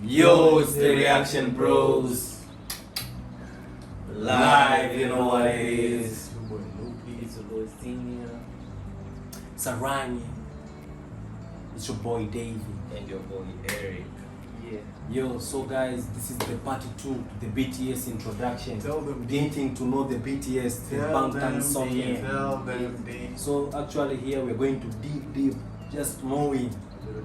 Yo, it's the Reaction Bros. Live, you know what it is. It's your boy Loopy, it's your boy Senior, It's ARMY. It's your boy Davey. and your boy Eric. Yeah. Yo, so guys, this is the part 2 to the BTS introduction. Tell them, Getting to know the BTS, the tell them, Bangtan song. D, tell them, D. So actually here we're going to dig deep, just knowing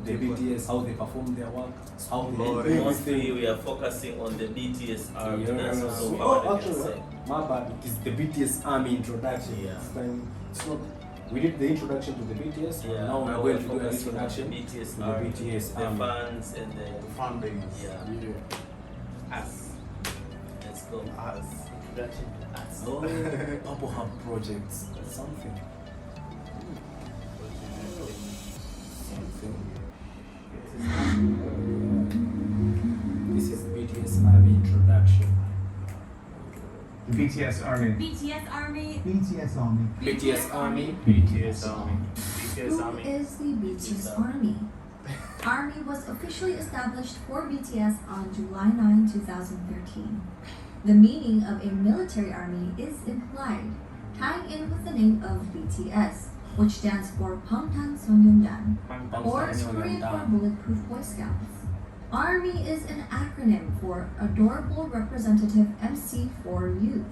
the BTS, how they perform their work, how they Lord, do Mostly everything. we are focusing on the BTS ARMY. Yeah. That's also So, what I can actually, say. my bad, it is the BTS ARMY introduction. Yeah. It's not, we did the introduction to the BTS, and now now we're going to do an focusing on introduction the BTS to the ARMY, BTS the ARMY. fans and the Fan base. Yeah. us. Let's go. Us. Introduction to us. Oh, Purple Hub projects. That's something. Something. This is BTS ARMY introduction. BTS ARMY. BTS ARMY. BTS ARMY. BTS ARMY. BTS ARMY. BTS Who ARMY. is the BTS ARMY? ARMY was officially established for BTS on July 9, 2013. The meaning of a military army is implied, tying in with the name of BTS, which stands for Bangtan Sonyeondan, or Korean for Bulletproof Boy Scouts. ARMY is an acronym for Adorable Representative MC for Youth,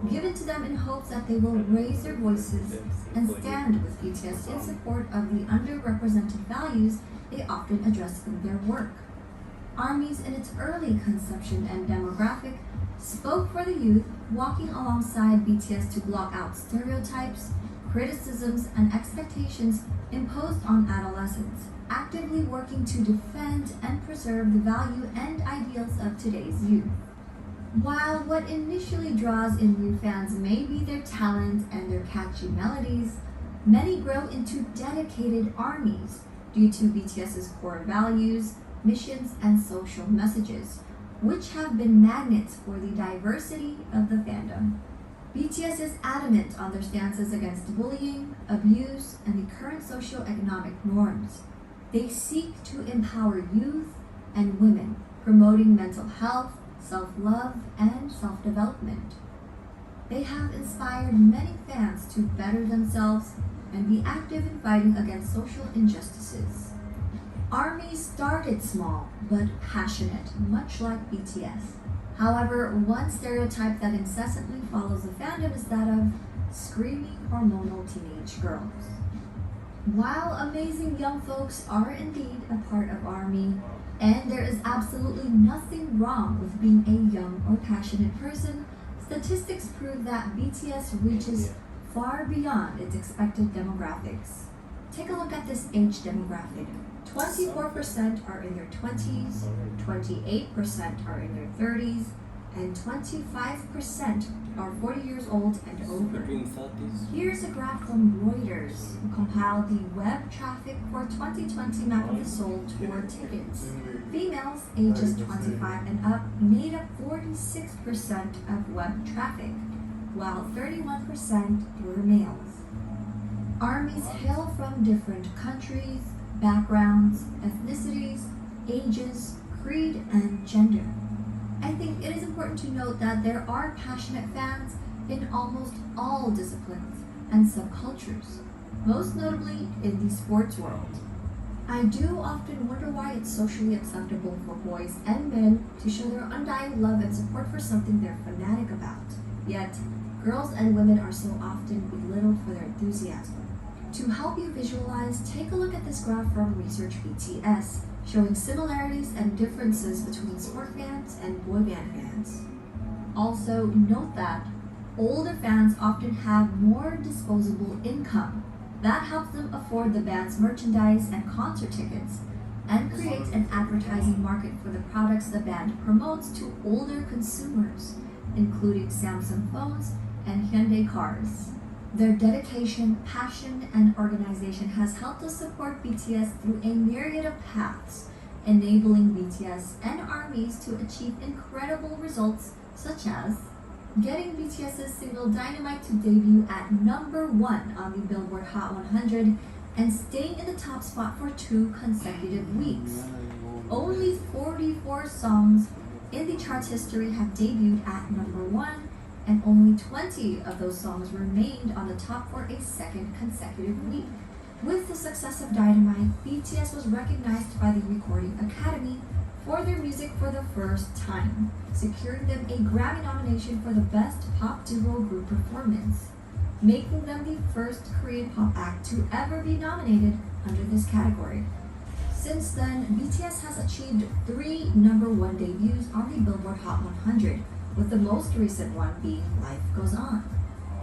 given to them in hopes that they will raise their voices and stand with BTS in support of the underrepresented values they often address in their work. ARMYs in its early conception and demographic spoke for the youth, walking alongside BTS to block out stereotypes, criticisms, and expectations imposed on adolescents, actively working to defend and preserve the value and ideals of today's youth. While what initially draws in new fans may be their talent and their catchy melodies, many grow into dedicated armies due to BTS's core values, missions, and social messages, which have been magnets for the diversity of the fandom. BTS is adamant on their stances against bullying, abuse, and the current socio-economic norms. They seek to empower youth and women, promoting mental health, self-love, and self-development. They have inspired many fans to better themselves and be active in fighting against social injustices. ARMY started small but passionate, much like BTS. However, one stereotype that incessantly follows the fandom is that of screaming hormonal teenage girls. While amazing young folks are indeed a part of ARMY, and there is absolutely nothing wrong with being a young or passionate person, statistics prove that BTS reaches far beyond its expected demographics. Take a look at this age demographic. 24% are in their 20s, 28% are in their 30s, and 25% are 40 years old and over. Between 30s. Here's a graph from Reuters, who compiled the web traffic for 2020 map of the sold tour tickets. Females ages 25 and up made up 46% of web traffic, while 31% were males. ARMYs hail from different countries, backgrounds, ethnicities, ages, creed, and gender. I think it is important to note that there are passionate fans in almost all disciplines and subcultures, most notably in the sports world. I do often wonder why it's socially acceptable for boys and men to show their undying love and support for something they're fanatic about, yet girls and women are so often belittled for their enthusiasm. To help you visualize, take a look at this graph from Research BTS, showing similarities and differences between sport fans and boy band fans. Also, note that older fans often have more disposable income. That helps them afford the band's merchandise and concert tickets, and creates an advertising market for the products the band promotes to older consumers, including Samsung phones and Hyundai cars. Their dedication, passion, and organization has helped us support BTS through a myriad of paths, enabling BTS and ARMYs to achieve incredible results such as getting BTS's single Dynamite to debut at #1 on the Billboard Hot 100 and staying in the top spot for 2 consecutive weeks. Only 44 4 songs in the chart's history have debuted at number 1, and only 20 of those songs remained on the top for a second consecutive week. With the success of Dynamite, BTS was recognized by the Recording Academy for their music for the first time, securing them a Grammy nomination for the Best Pop Duo Group Performance, making them the first Korean pop act to ever be nominated under this category. Since then, BTS has achieved 3 number 1 debuts on the Billboard Hot 100, with the most recent one being Life Goes On.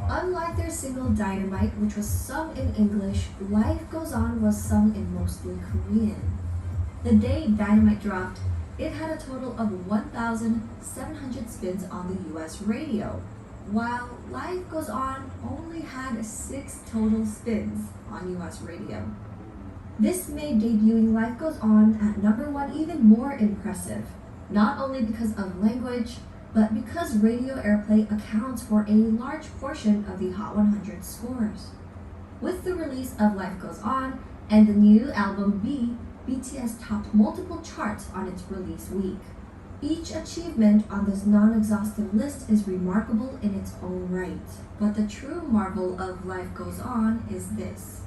Unlike their single Dynamite, which was sung in English, Life Goes On was sung in mostly Korean. The day Dynamite dropped, it had a total of 1,700 spins on the US radio, while Life Goes On only had 6 total spins on US radio. This made debuting Life Goes On at number 1 even more impressive, not only because of language, but because radio airplay accounts for a large portion of the Hot 100 scores. With the release of Life Goes On and the new album B, BTS topped multiple charts on its release week. Each achievement on this non-exhaustive list is remarkable in its own right, but the true marvel of Life Goes On is this.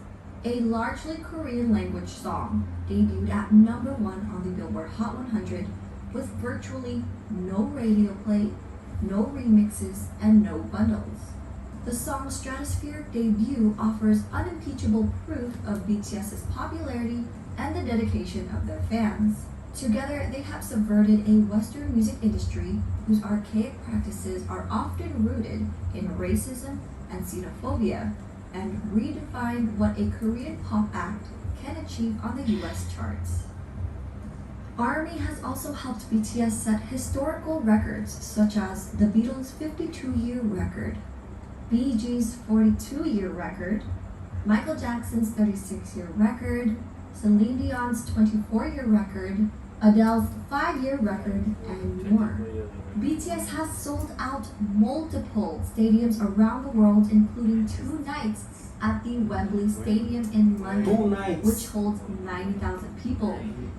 A largely Korean language song debuted at number 1 on the Billboard Hot 100 with virtually no radio play, no remixes, and no bundles. The song's stratospheric debut offers unimpeachable proof of BTS's popularity and the dedication of their fans. Together, they have subverted a Western music industry whose archaic practices are often rooted in racism and xenophobia, and redefined what a Korean pop act can achieve on the US charts. ARMY has also helped BTS set historical records such as the Beatles' 52-year record, Bee Gees' 42-year record, Michael Jackson's 36-year record, Celine Dion's 24-year record, Adele's 5-year record, and more. BTS has sold out multiple stadiums around the world, including 2 nights at the Wembley Stadium in 2 London, nights. which holds 90,000 people,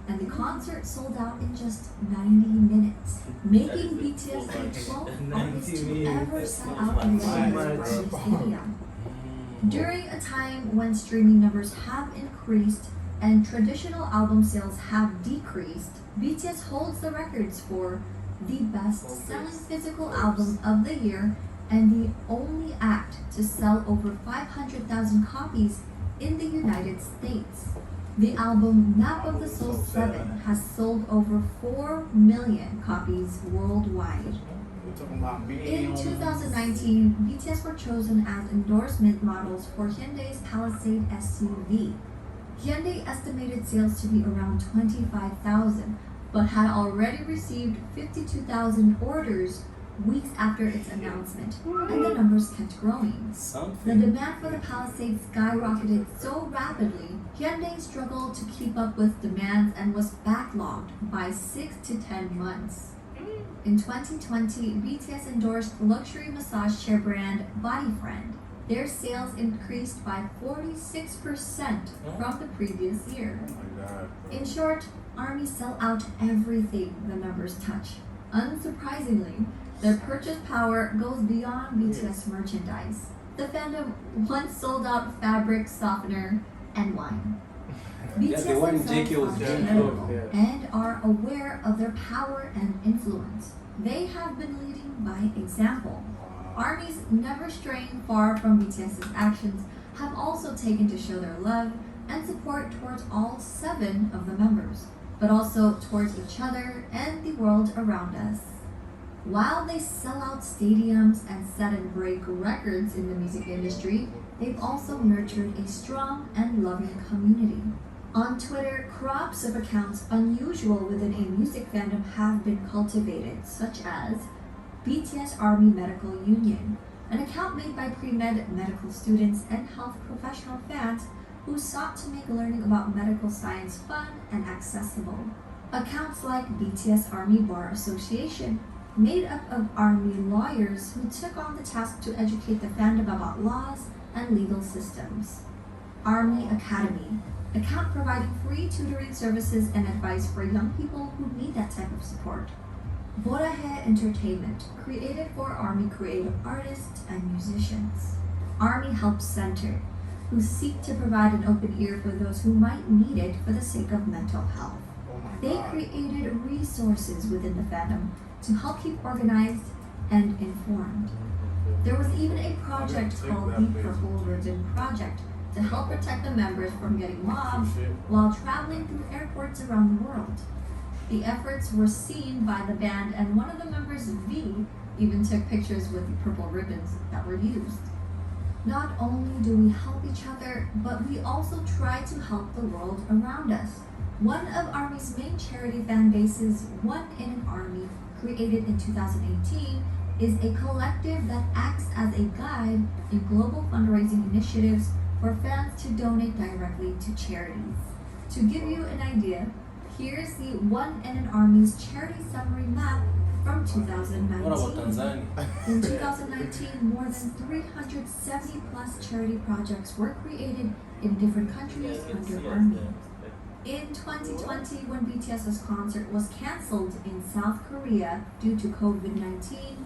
and the concert sold out in just 90 minutes, making BTS the 12th artist to ever sell out a London stadium. During a time when streaming numbers have increased and traditional album sales have decreased, BTS holds the records for the best-selling physical album of the year and the only act to sell over 500,000 copies in the United States. The album Map of the Soul 7 has sold over 4 million copies worldwide. In 2019, BTS were chosen as endorsement models for Hyundai's Palisade SUV. Hyundai estimated sales to be around 25,000, but had already received 52,000 orders weeks after its announcement, and the numbers kept growing. The Something. demand for the Palisade skyrocketed so rapidly, Hyundai struggled to keep up with demand and was backlogged by 6 to 10 months. In 2020, BTS endorsed luxury massage chair brand Bodyfriend. Their sales increased by 46% from the previous year. In short, ARMY sell out everything the numbers touch. Unsurprisingly, their purchase power goes beyond BTS merchandise. The fandom once sold out fabric softener and wine. Yeah, the one themselves JK was are doing. charitable and are aware of their power and influence. They have been leading by example. ARMY's never straying far from BTS's actions have also taken to show their love and support towards all 7 of the members, but also towards each other and the world around us. While they sell out stadiums and set and break records in the music industry, they've also nurtured a strong and loving community. On Twitter, crops of accounts unusual within a music fandom have been cultivated, such as BTS ARMY Medical Union, an account made by pre-med medical students and health professional fans who sought to make learning about medical science fun and accessible. Accounts like BTS ARMY Bar Association, made up of ARMY lawyers who took on the task to educate the fandom about laws and legal systems. ARMY Academy, account providing free tutoring services and advice for young people who need that type of support. Borahe Entertainment, created for ARMY creative artists and musicians. ARMY Help Center, who seek to provide an open ear for those who might need it for the sake of mental health. Oh my They God. created resources within the fandom to help keep organized and informed. There was even a project called the Purple Ribbon Project to help protect the members from getting mobbed while traveling through airports around the world. The efforts were seen by the band, and one of the members, V, even took pictures with the purple ribbons that were used. Not only do we help each other, but we also try to help the world around us. One of ARMY's main charity fan bases, One in an Army, created in 2018, is a collective that acts as a guide in global fundraising initiatives for fans to donate directly to charities. To give you an idea, here's the One in an Army's charity summary map from 2019. What about Tanzania? In 2019, more than 370 plus charity projects were created in different countries under ARMY. In 2020, when BTS's concert was cancelled in South Korea due to COVID-19,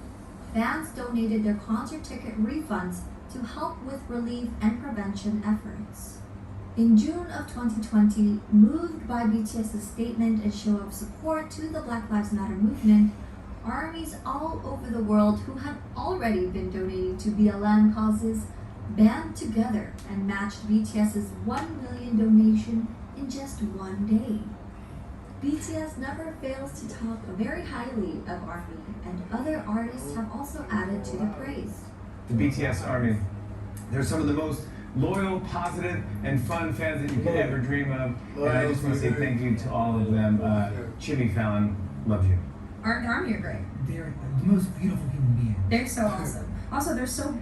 fans donated their concert ticket refunds to help with relief and prevention efforts. In June of 2020, moved by BTS's statement and show of support to the Black Lives Matter movement, armies all over the world who had already been donating to BLM causes band together and matched BTS's 1 million donation in just one day. BTS never fails to talk very highly of ARMY, and other artists have also added to their praise. The BTS ARMY. They're some of the most loyal, positive, and fun fans that you could ever dream of. And I just want to say thank you to all of them. Jimmy Fallon loves you. The ARMY are great. They're the most beautiful human beings. They're so awesome. Also, they're so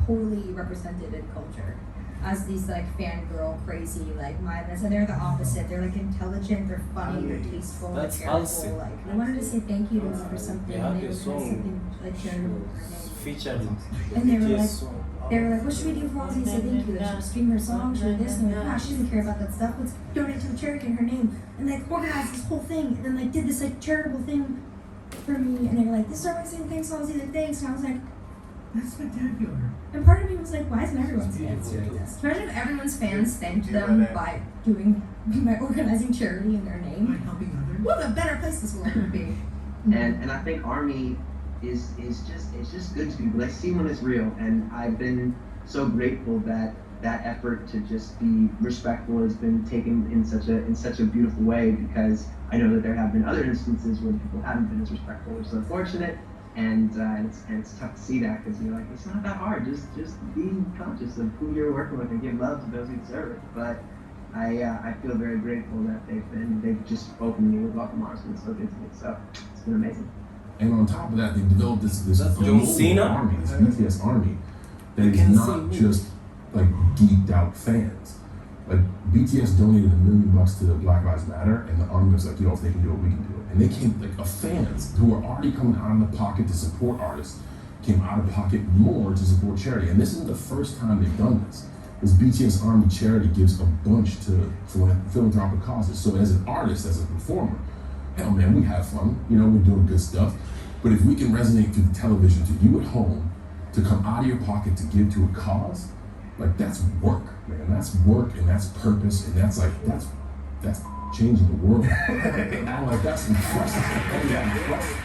poorly represented in culture as these like fangirl crazy like mindless, and they're the opposite. They're like intelligent, they're funny, they're tasteful, That's they're charitable. Halsey. Like I wanted to say thank you to them for something. They have and they this were song. something like charitable. Featuring And they were BTS like- song. They were like, what should we do for Halsey to say thank you? Like, should we stream her song? Should we this? And they're like, she doesn't care about that stuff. Let's donate to a charity in her name. And like organized this whole thing, and then like did this like charitable thing for me. And they were like, this is our way of saying thanks, Halsey. Like thanks. And I was like, That's spectacular. and part of me was like, why isn't everyone's It's fans doing beautiful. this? Imagine if everyone's fans thanked Do you them know by organizing charity in their By name. helping others. What a better place this world would be. And I think ARMY is just good to people. They see when it's real, and I've been so grateful that that effort to just be respectful has been taken in such a beautiful way, because I know that there have been other instances where people haven't been as respectful, which is unfortunate, and it's tough to see that, because you're like, it's not that hard, just be conscious of who you're working with and give love to those who deserve it. But I feel very grateful that they've just opened me with welcome arms and so good to me. So it's been amazing. And on top of that, they've developed this That's John global Cena? army, this BTS army, that You is can not see me. just like geeked out fans. Like BTS donated $1 million to the Black Lives Matter, and the army was like, yo, if they can do it, we can do it. And they came like fans who were already coming out of the pocket to support artists, came out of pocket more to support charity. And this isn't the first time they've done this. This BTS Army charity gives a bunch to philanthropic causes. So as an artist, as a performer, hell man, we have fun. You know, we're doing good stuff. But if we can resonate through the television to you at home, to come out of your pocket to give to a cause, like that's work, man. That's work, and that's purpose, and that's changing the world. You know, like that's impressive. That's impressive.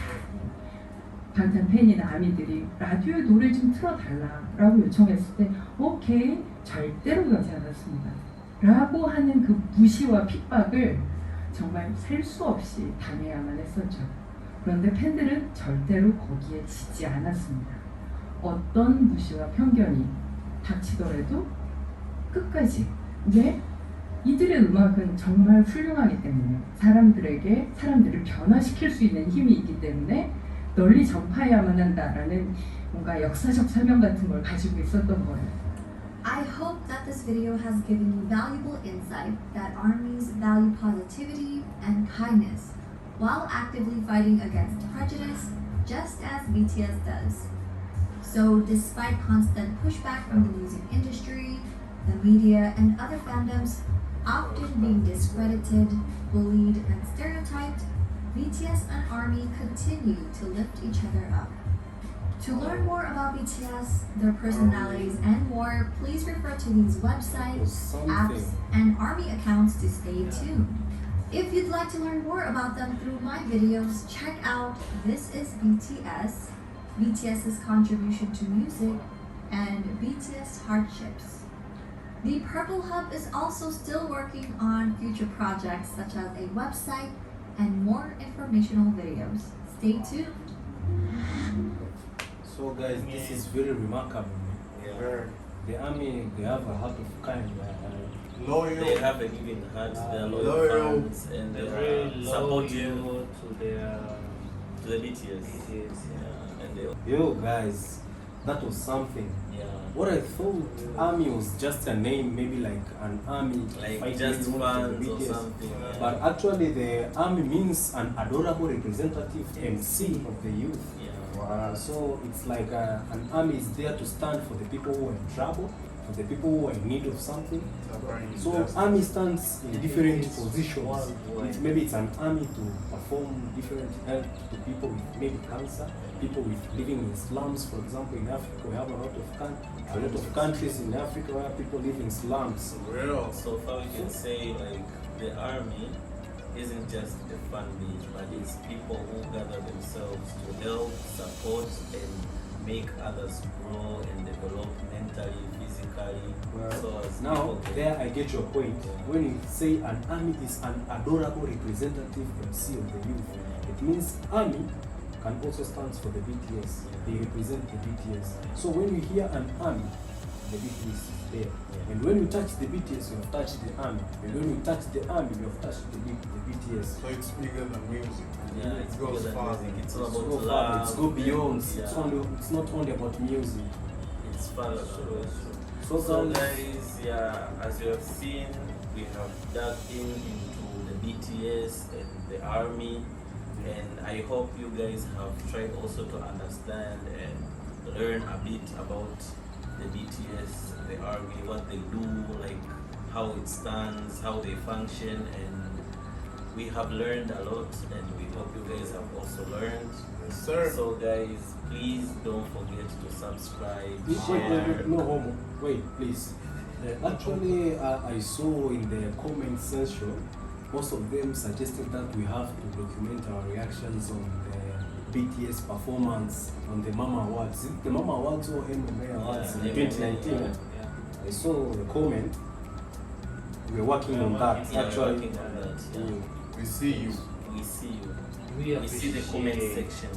방탄 팬이나 아미들이 라디오에 노래 좀 틀어달라라고 요청했을 때 오케이, 절대로 그러지 않았습니다. 라고 하는 그 무시와 핍박을 정말 셀 수 없이 당해야만 했었죠. 그런데 팬들은 절대로 거기에 지지 않았습니다. 어떤 무시와 편견이 닥치더라도 끝까지. 왜? 이들의 음악은 정말 훌륭하기 때문에 사람들을 변화시킬 수 있는 힘이 있기 때문에 널리 전파해야만 한다라는 뭔가 역사적 사명 같은 걸 가지고 있었던 거예요. I hope that this video has given you valuable insight that armies value positivity and kindness while actively fighting against prejudice, just as BTS does. So despite constant pushback from the music industry, the media, and other fandoms, often being discredited, bullied, and stereotyped, BTS and ARMY continue to lift each other up. To learn more about BTS, their personalities, and more, please refer to these websites, apps, and ARMY accounts to stay tuned. If you'd like to learn more about them through my videos, check out This is BTS, BTS's contribution to music, and BTS Hardships. The Purple Hub is also still working on future projects such as a website and more informational videos. Stay tuned. So guys, this is very remarkable. Yeah. The army, they have a heart of kind. Loyal. They have a giving heart, they are loyal Loyal. fans, and they They're are very supportive loyal to the BTS. Yeah, and they, Yo guys, that was something. yeah. What I thought army was just a name, maybe like an army Like fighting just for the fans or BTS. something. Yeah. But actually the army means an adorable representative MC of the youth. yeah. So it's like an army is there to stand for the people who are in trouble, for the people who are in need of something. So army stands in different positions. Maybe it's an army to perform different help to people with maybe cancer, people with living in slums. For example, in Africa we have a lot of countries in Africa where people live in slums. Real. So far we can say like the army isn't just a fan base, but it's people who gather themselves to help, support, and make others grow and develop mentally, physically. So as Now, people can- there I get your point. When you say an army is an adorable representative MC of the youth, it means army can also stand for the BTS. They represent the BTS. So when you hear an army, the BTS is there. And when you touch the BTS, you have touched the army. And when you touch the army, you have touched the BTS. So it's bigger than music. yeah, it's It goes bigger than far. music. It's all It's about go far, love. it's go beyond. Yeah. It's not only about music. It's far than So guys, guys, yeah, as you have seen, we have dug into the BTS and the army, and I hope you guys have tried also to understand and learn a bit about the BTS, the army, what they do, like how it stands, how they function, and we have learned a lot, and we hope you guys have also learned. Yes, sir. So guys, please don't forget to subscribe, wait, share. no homo. Wait, please. Actually, I saw in the comment section, most of them suggested that we have to document our reactions on the BTS performance on the Mama Awards. Is it the Mama Awards or MMA Awards in 2019? I saw the comment. We're working on that. Yeah, Actually, working on that, yeah. We see you. We see you. We We see the comment appreciate section.